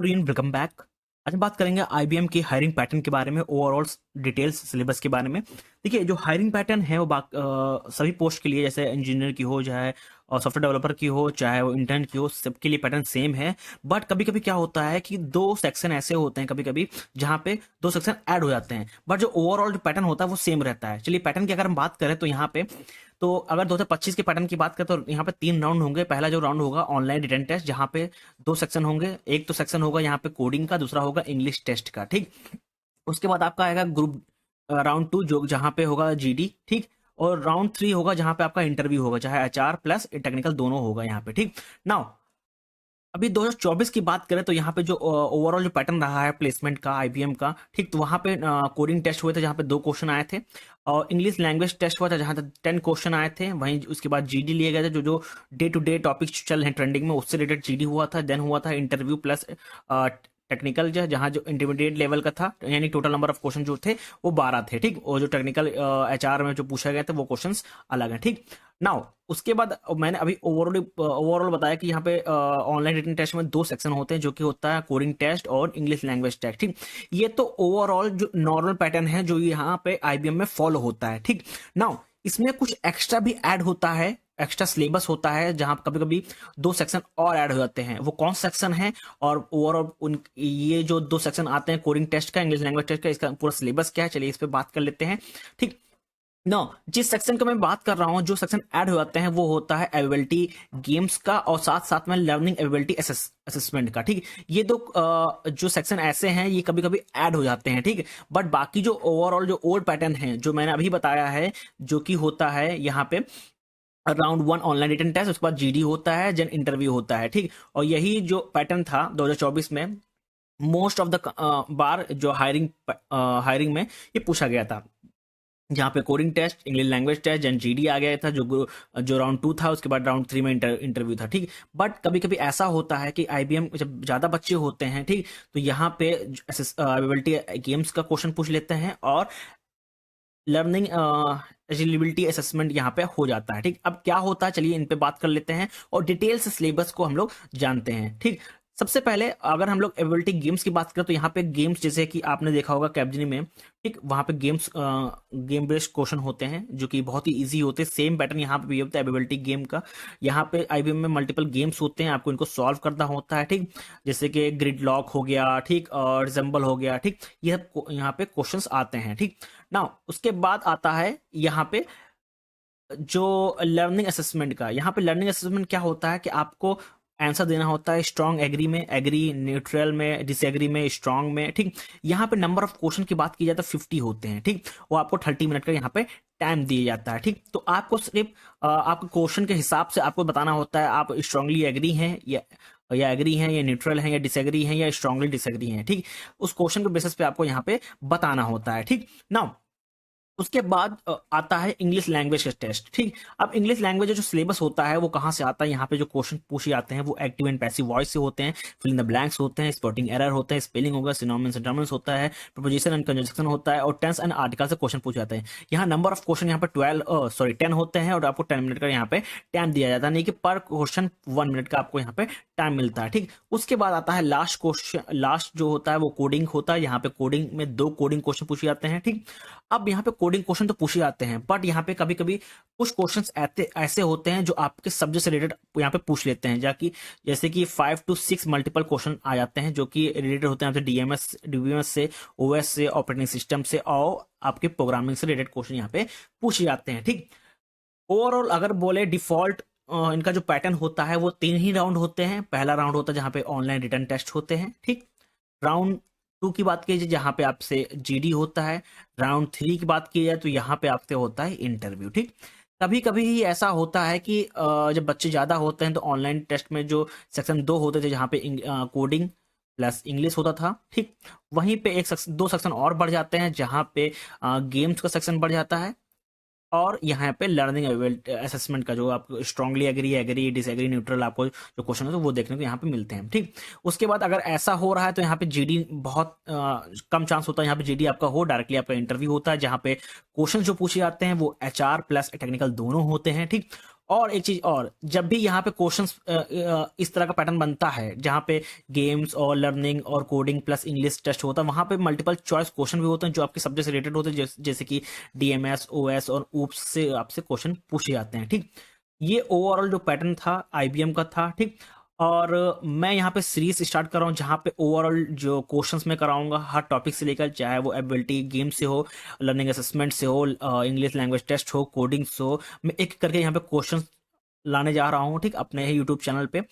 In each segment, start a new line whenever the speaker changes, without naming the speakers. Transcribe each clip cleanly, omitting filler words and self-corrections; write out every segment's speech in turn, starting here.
Welcome back. आज हम बात करेंगे आईबीएम की हायरिंग पैटर्न के बारे में, ओवरऑल डिटेल्स सिलेबस के बारे में। देखिए, जो हायरिंग पैटर्न है वो सभी पोस्ट के लिए, जैसे इंजीनियर की हो, चाहे सॉफ्टवेयर डेवलपर की हो, चाहे वो इंटर्न की हो, सबके लिए पैटर्न सेम है। बट कभी कभी क्या होता है कि दो सेक्शन ऐसे होते हैं कभी कभी जहाँ पे दो सेक्शन ऐड हो जाते हैं, बट जो ओवरऑल जो पैटर्न होता है वो सेम रहता है। चलिए, पैटर्न की अगर हम बात करें तो यहाँ पे, तो अगर 2025 के पैटर्न की बात करें तो यहाँ पे 3 राउंड होंगे। पहला जो राउंड होगा ऑनलाइन रिटन टेस्ट, जहाँ पे दो सेक्शन होंगे। एक तो सेक्शन होगा यहाँ पे कोडिंग का, दूसरा होगा इंग्लिश टेस्ट का, ठीक। उसके बाद आपका आएगा ग्रुप राउंड 2, जो जहाँ पे होगा जीडी, ठीक। और राउंड 3 होगा जहाँ पे आपका इंटरव्यू होगा, चाहे एचआर प्लस टेक्निकल दोनों होगा यहाँ पे, ठीक। नाउ अभी 2024 की बात करें तो यहाँ पे जो ओवरऑल जो पैटर्न रहा है प्लेसमेंट का आईबीएम का, ठीक, तो वहाँ पे कोडिंग टेस्ट हुए थे जहाँ पे 2 क्वेश्चन आए थे, और इंग्लिश लैंग्वेज टेस्ट हुआ था जहाँ तक 10 क्वेश्चन आए थे। वहीं उसके बाद जीडी लिए गए थे, जो जो डे टू डे टॉपिक्स चल रहे हैं ट्रेंडिंग में, उससे रिलेटेड जीडी हुआ था। देन हुआ था इंटरव्यू प्लस टेक्निकल, जो जहाँ जो इंटरमीडिएट लेवल का था, यानी टोटल नंबर ऑफ क्वेश्चन जो थे वो 12 थे, ठीक। और जो टेक्निकल एचआर में जो पूछा गया था वो क्वेश्चंस अलग हैं, ठीक। नाउ उसके बाद मैंने अभी ओवरऑल बताया कि यहाँ पे ऑनलाइन रिटन टेस्ट में 2 सेक्शन होते हैं, जो कि होता है कोडिंग टेस्ट और इंग्लिश लैंग्वेज टेस्ट, ठीक। ये तो ओवरऑल जो नॉर्मल पैटर्न है जो यहाँ पे आईबीएम में फॉलो होता है, ठीक। नाउ इसमें कुछ एक्स्ट्रा भी ऐड होता है, एक्स्ट्रा सिलेबस होता है, जहां कभी कभी 2 सेक्शन और ऐड हो जाते हैं। वो कौन सेक्शन है और ओवरऑल उन ये जो 2 सेक्शन आते हैं कोडिंग टेस्ट का, इंग्लिश लैंग्वेज टेस्ट का, इसका पूरा सिलेबस क्या है, चलिए इस पे बात कर लेते हैं, ठीक। नो, जिस सेक्शन का मैं बात कर रहा हूँ, जो सेक्शन ऐड हो जाते हैं वो होता है एबिलिटी गेम्स का, और साथ साथ में लर्निंग एबिलिटी असेसमेंट का, ठीक। ये दो जो सेक्शन ऐसे हैं ये कभी कभी ऐड हो जाते हैं, ठीक। बट बाकी जो ओवरऑल जो ओल्ड पैटर्न है जो मैंने अभी बताया है, जो कि होता है यहाँ पे राउंड 1 ऑनलाइन रिटन टेस्ट, उसके बाद जीडी होता है, देन इंटरव्यू होता है, ठीक। और यही जो पैटर्न था 2024 में, मोस्ट ऑफ द बार जो हायरिंग में ये पूछा गया था, जहाँ पे coding test, English language test, then GD आ गया था, जो राउंड 2 था। उसके बाद राउंड 3 में इंटरव्यू था, ठीक। बट कभी कभी ऐसा होता है कि आईबीएम जब ज्यादा बच्चे होते हैं, ठीक, तो यहाँ पे एबिलिटी गेम्स का क्वेश्चन पूछ लेते हैं, और लर्निंग एलिजिबिलिटी असेसमेंट यहाँ पे हो जाता है, ठीक। अब क्या होता है, चलिए इन पे बात कर लेते हैं और डिटेल से सिलेबस को हम लोग जानते हैं, ठीक। सबसे पहले अगर हम लोग एबिलिटी गेम्स की बात करें तो यहाँ पे गेम्स, जैसे कि आपने देखा होगा कैपजनी में, ठीक, वहाँ पे गेम बेस्ड क्वेश्चन होते हैं जो कि बहुत ही इजी होते हैं। सेम पैटर्न यहाँ पे भी होता है एबिलिटी गेम का। यहाँ पे आईबीएम में मल्टीपल गेम्स होते हैं, आपको इनको सॉल्व करना होता है, ठीक। जैसे कि ग्रिड लॉक हो गया, ठीक, और रिजेंबल हो गया, ठीक। ये यहाँ पे क्वेश्चंस आते हैं, ठीक। नाउ उसके बाद आता है यहाँ पे जो लर्निंग असेसमेंट का। यहाँ पे लर्निंग असेसमेंट क्या होता है कि आपको आंसर देना होता है स्ट्रॉन्ग एग्री में, एग्री न्यूट्रल में, डिसएग्री में, स्ट्रॉन्ग में, ठीक। यहाँ पे नंबर ऑफ क्वेश्चन की बात की जाए तो 50 होते हैं, ठीक। वो आपको 30 मिनट का यहाँ पे टाइम दिया जाता है, ठीक। तो आपको सिर्फ आपके क्वेश्चन के हिसाब से आपको बताना होता है आप स्ट्रांगली एग्री हैं या एग्री हैं, या न्यूट्रल हैं, या डिसएग्री हैं, या स्ट्रांगली डिसएग्री हैं, ठीक। उस क्वेश्चन के बेसिस पे आपको यहाँ पे बताना होता है, ठीक। नाउ उसके बाद आता है इंग्लिश लैंग्वेज का टेस्ट, ठीक। अब इंग्लिश लैंग्वेज जो सिलेबस होता है वो कहाँ से आता है, यहाँ पे जो क्वेश्चन पूछे जाते हैं वो एक्टिव एंड पैसिव वॉइस से होते हैं, फिल इन द ब्लैंक्स होते हैं, स्पॉटिंग एरर होता है, स्पेलिंग होगा, सिनोनिम्स एंड टर्म्स होता है, प्रपोजिशन एंड कंजंक्शन होता है, और टेंस एंड आर्टिकल से क्वेश्चन पूछे जाते हैं। यहाँ नंबर ऑफ क्वेश्चन यहाँ पे 10 होते हैं, और आपको 10 मिनट का यहाँ पे टाइम दिया जाता है, नहीं कि पर क्वेश्चन 1 मिनट का आपको यहाँ पे टाइम मिलता है, ठीक। उसके बाद आता है लास्ट क्वेश्चन, लास्ट जो होता है वो कोडिंग होता है। यहाँ पे कोडिंग में 2 कोडिंग क्वेश्चन पूछे जाते हैं, ठीक। अब यहाँ पे कोडिंग क्वेश्चन तो पूछे जाते हैं, बट यहाँ पे कभी कभी कुछ क्वेश्चंस ऐसे होते हैं जो आपके सब्जेक्ट से रिलेटेड यहाँ पे पूछ लेते हैं, जाकि जैसे कि 5 to 6 मल्टीपल क्वेश्चन आ जाते हैं जो कि रिलेटेड होते हैं आपसे डीबीएमएस से, ओएस से, ऑपरेटिंग सिस्टम से, और आपके प्रोग्रामिंग से रिलेटेड क्वेश्चन यहाँ पे पूछे जाते हैं, ठीक। ओवरऑल अगर बोले डिफॉल्ट इनका जो पैटर्न होता है वो 3 ही राउंड होते हैं। पहला राउंड होता है जहाँ पे ऑनलाइन रिटर्न टेस्ट होते हैं, ठीक। राउंड 2 की बात कीजिए जहाँ पे आपसे जीडी होता है। राउंड 3 की बात की जाए तो यहाँ पे आपसे होता है इंटरव्यू, ठीक। कभी कभी ही ऐसा होता है कि जब बच्चे ज़्यादा होते हैं तो ऑनलाइन टेस्ट में जो सेक्शन 2 होते थे जहाँ पे कोडिंग प्लस इंग्लिश होता था, ठीक, वहीं पे 2 सेक्शन और बढ़ जाते हैं जहाँ पे गेम्स का सेक्शन बढ़ जाता है, और यहाँ पे लर्निंग असेसमेंट का जो आपको स्ट्रांगली एग्री डिसएग्री न्यूट्रल आपको जो क्वेश्चन है तो वो देखने को यहाँ पे मिलते हैं, ठीक। उसके बाद अगर ऐसा हो रहा है तो यहाँ पे जीडी बहुत कम चांस होता है, यहाँ पे जीडी आपका हो डायरेक्टली आपका इंटरव्यू होता है, जहाँ पे क्वेश्चन जो पूछे जाते हैं वो एचआर प्लस टेक्निकल दोनों होते हैं, ठीक। और एक चीज और, जब भी यहाँ पे क्वेश्चंस इस तरह का पैटर्न बनता है जहाँ पे गेम्स और लर्निंग और कोडिंग प्लस इंग्लिश टेस्ट होता है, वहाँ पे मल्टीपल चॉइस क्वेश्चन भी होते हैं जो आपके सब्जेक्ट से रिलेटेड होते हैं, जैसे कि डीएमएस, ओएस और ऊप्स से आपसे क्वेश्चन पूछे जाते हैं। ठीक, ये ओवरऑल जो पैटर्न था आईबीएम का था। ठीक, और मैं यहाँ पे सीरीज स्टार्ट कर रहा हूँ जहाँ पे ओवरऑल जो क्वेश्चंस मैं कराऊंगा हर टॉपिक से लेकर, चाहे वो एबिलिटी गेम से हो, लर्निंग असेसमेंट से हो, इंग्लिश लैंग्वेज टेस्ट हो, कोडिंग से हो, मैं एक करके यहाँ पे क्वेश्चंस लाने जा रहा हूँ। ठीक, अपने ही यूट्यूब चैनल पे।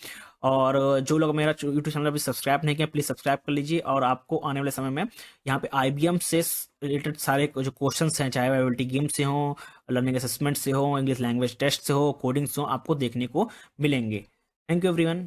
और जो लोग मेरा यूट्यूब चैनल अभी सब्सक्राइब नहीं किया, प्लीज़ सब्सक्राइब कर लीजिए। और आपको आने वाले समय में यहाँ पे आईबीएम से रिलेटेड सारे जो क्वेश्चंस हैं, चाहे वो एबिलिटी गेम से हो, लर्निंग असेसमेंट से हो, इंग्लिश लैंग्वेज टेस्ट से हो, कोडिंग से हो, आपको देखने को मिलेंगे। Thank you everyone.